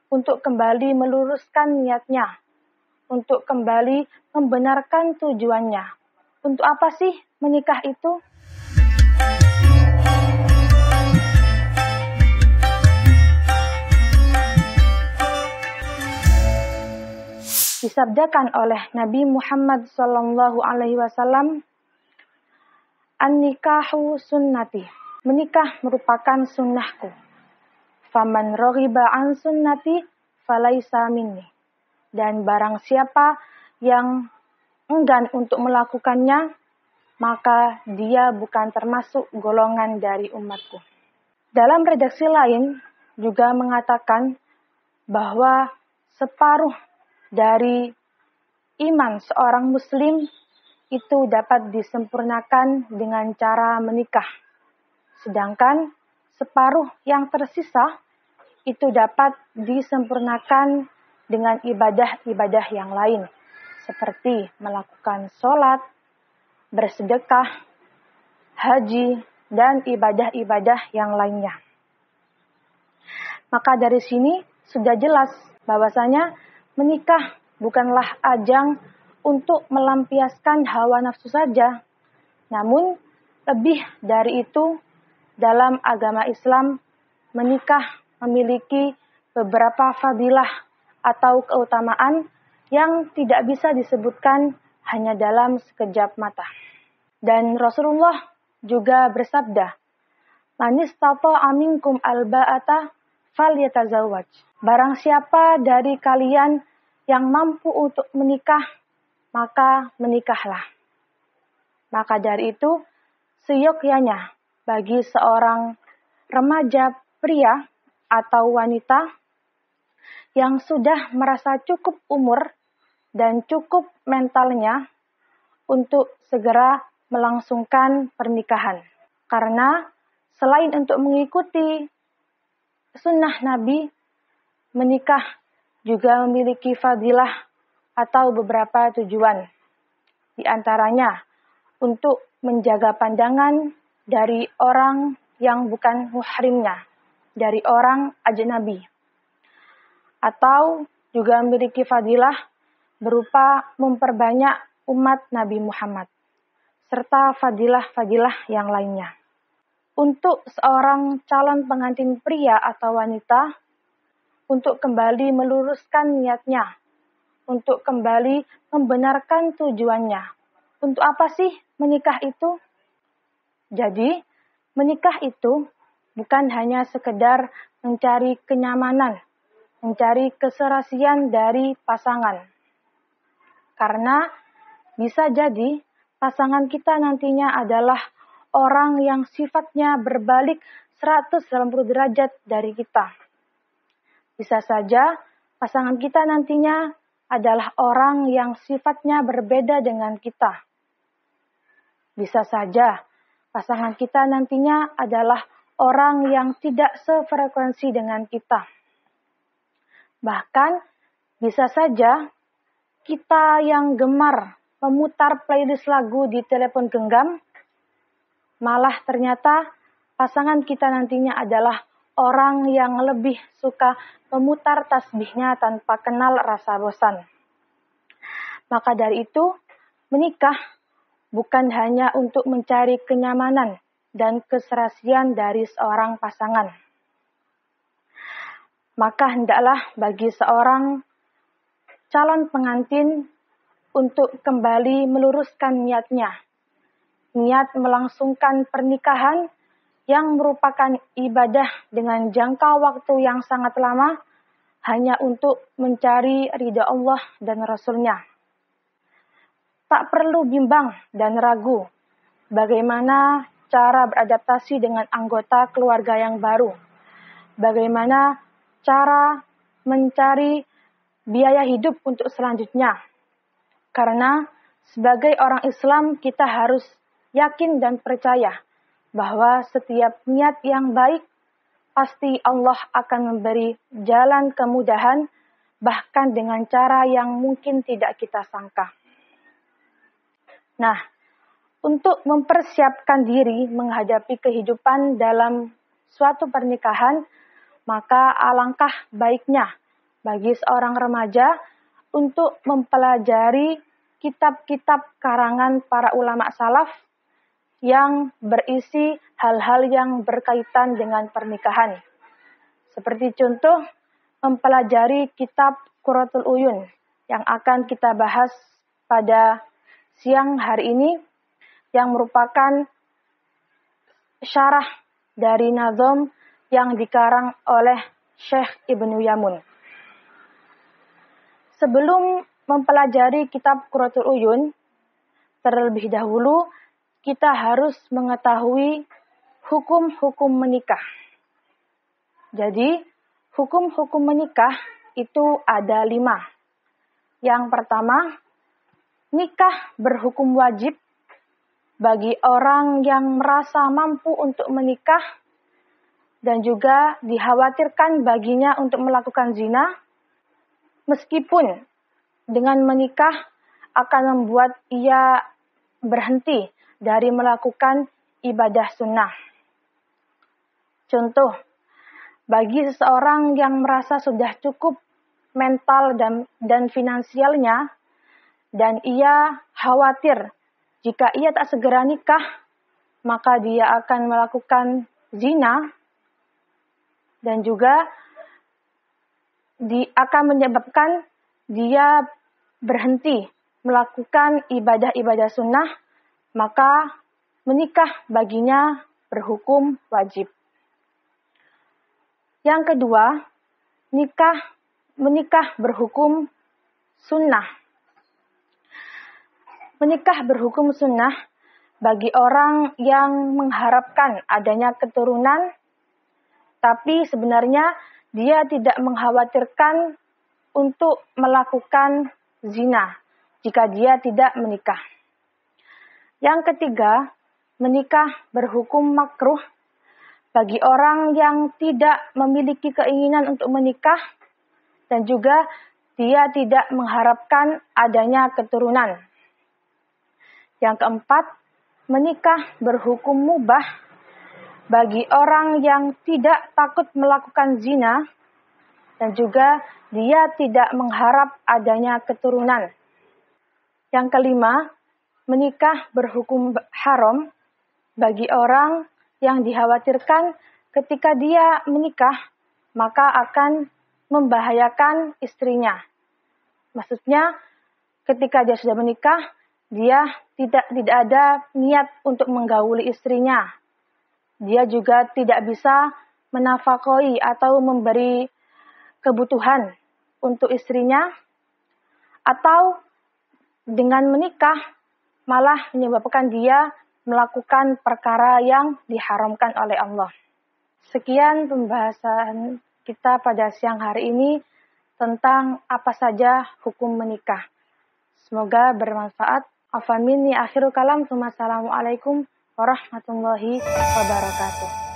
untuk kembali meluruskan niatnya, untuk kembali membenarkan tujuannya. Untuk apa sih menikah itu? Disabdakan oleh Nabi Muhammad SAW, "An-nikahu sunnati." Menikah merupakan sunnahku. "Faman raghiba an sunnati falaisa minni." Dan barang siapa yang enggan untuk melakukannya, maka dia bukan termasuk golongan dari umatku. Dalam redaksi lain juga mengatakan bahwa separuh dari iman seorang muslim itu dapat disempurnakan dengan cara menikah. Sedangkan separuh yang tersisa itu dapat disempurnakan dengan ibadah-ibadah yang lain, seperti melakukan sholat, bersedekah, haji, dan ibadah-ibadah yang lainnya. Maka dari sini sudah jelas bahwasanya menikah bukanlah ajang untuk melampiaskan hawa nafsu saja. Namun lebih dari itu, dalam agama Islam, menikah memiliki beberapa fadilah atau keutamaan yang tidak bisa disebutkan hanya dalam sekejap mata. Dan Rasulullah juga bersabda, "Man istata'a minkum alba'ata falyatazawwaj." Barang siapa dari kalian yang mampu untuk menikah, maka menikahlah. Maka dari itu, seyogyanya bagi seorang remaja pria atau wanita yang sudah merasa cukup umur dan cukup mentalnya untuk segera melangsungkan pernikahan. Karena selain untuk mengikuti sunnah Nabi, menikah juga memiliki fadilah atau beberapa tujuan. Di antaranya untuk menjaga pandangan dari orang yang bukan muhrimnya, dari orang ajnabi. Atau juga memiliki fadilah berupa memperbanyak umat Nabi Muhammad, serta fadilah-fadilah yang lainnya. Untuk seorang calon pengantin pria atau wanita, untuk kembali meluruskan niatnya, untuk kembali membenarkan tujuannya. Untuk apa sih menikah itu? Jadi, menikah itu bukan hanya sekedar mencari kenyamanan, mencari keserasian dari pasangan. Karena bisa jadi pasangan kita nantinya adalah orang yang sifatnya berbalik 180 derajat dari kita. Bisa saja pasangan kita nantinya adalah orang yang sifatnya berbeda dengan kita. Bisa saja pasangan kita nantinya adalah orang yang tidak sefrekuensi dengan kita. Bahkan bisa saja kita yang gemar memutar playlist lagu di telepon genggam, malah ternyata pasangan kita nantinya adalah orang yang lebih suka memutar tasbihnya tanpa kenal rasa bosan. Maka dari itu, menikah bukan hanya untuk mencari kenyamanan dan keserasian dari seorang pasangan. Maka hendaklah bagi seorang calon pengantin untuk kembali meluruskan niatnya. Niat melangsungkan pernikahan yang merupakan ibadah dengan jangka waktu yang sangat lama hanya untuk mencari ridha Allah dan Rasul-Nya. Tak perlu bimbang dan ragu bagaimana cara beradaptasi dengan anggota keluarga yang baru. Bagaimana cara mencari biaya hidup untuk selanjutnya. Karena sebagai orang Islam kita harus yakin dan percaya bahwa setiap niat yang baik pasti Allah akan memberi jalan kemudahan bahkan dengan cara yang mungkin tidak kita sangka. Nah, untuk mempersiapkan diri menghadapi kehidupan dalam suatu pernikahan, maka alangkah baiknya bagi seorang remaja untuk mempelajari kitab-kitab karangan para ulama salaf yang berisi hal-hal yang berkaitan dengan pernikahan. Seperti contoh, mempelajari kitab Qurratul Uyun yang akan kita bahas pada siang hari ini, yang merupakan syarah dari nazom yang dikarang oleh Syekh Ibnu Yamun. Sebelum mempelajari kitab Qurratul Uyun, terlebih dahulu kita harus mengetahui hukum-hukum menikah. Jadi, hukum-hukum menikah itu ada 5. Yang pertama, nikah berhukum wajib bagi orang yang merasa mampu untuk menikah dan juga dikhawatirkan baginya untuk melakukan zina, meskipun dengan menikah akan membuat ia berhenti dari melakukan ibadah sunnah. Contoh, bagi seseorang yang merasa sudah cukup mental dan finansialnya, dan ia khawatir jika ia tak segera nikah, maka dia akan melakukan zina, dan juga akan menyebabkan dia berhenti melakukan ibadah-ibadah sunnah, maka menikah baginya berhukum wajib. Yang kedua, menikah berhukum sunnah. Menikah berhukum sunnah bagi orang yang mengharapkan adanya keturunan, tapi sebenarnya dia tidak mengkhawatirkan untuk melakukan zina jika dia tidak menikah. Yang ketiga, menikah berhukum makruh bagi orang yang tidak memiliki keinginan untuk menikah dan juga dia tidak mengharapkan adanya keturunan. Yang keempat, menikah berhukum mubah bagi orang yang tidak takut melakukan zina dan juga dia tidak mengharap adanya keturunan. Yang kelima, menikah berhukum haram bagi orang yang dikhawatirkan ketika dia menikah maka akan membahayakan istrinya. Maksudnya, ketika dia sudah menikah, dia tidak ada niat untuk menggauli istrinya. Dia juga tidak bisa menafkahi atau memberi kebutuhan untuk istrinya, atau dengan menikah malah menyebabkan dia melakukan perkara yang diharamkan oleh Allah. Sekian pembahasan kita pada siang hari ini tentang apa saja hukum menikah. Semoga bermanfaat. Afan minni akhirul kalam. Wassalamualaikum warahmatullahi wabarakatuh.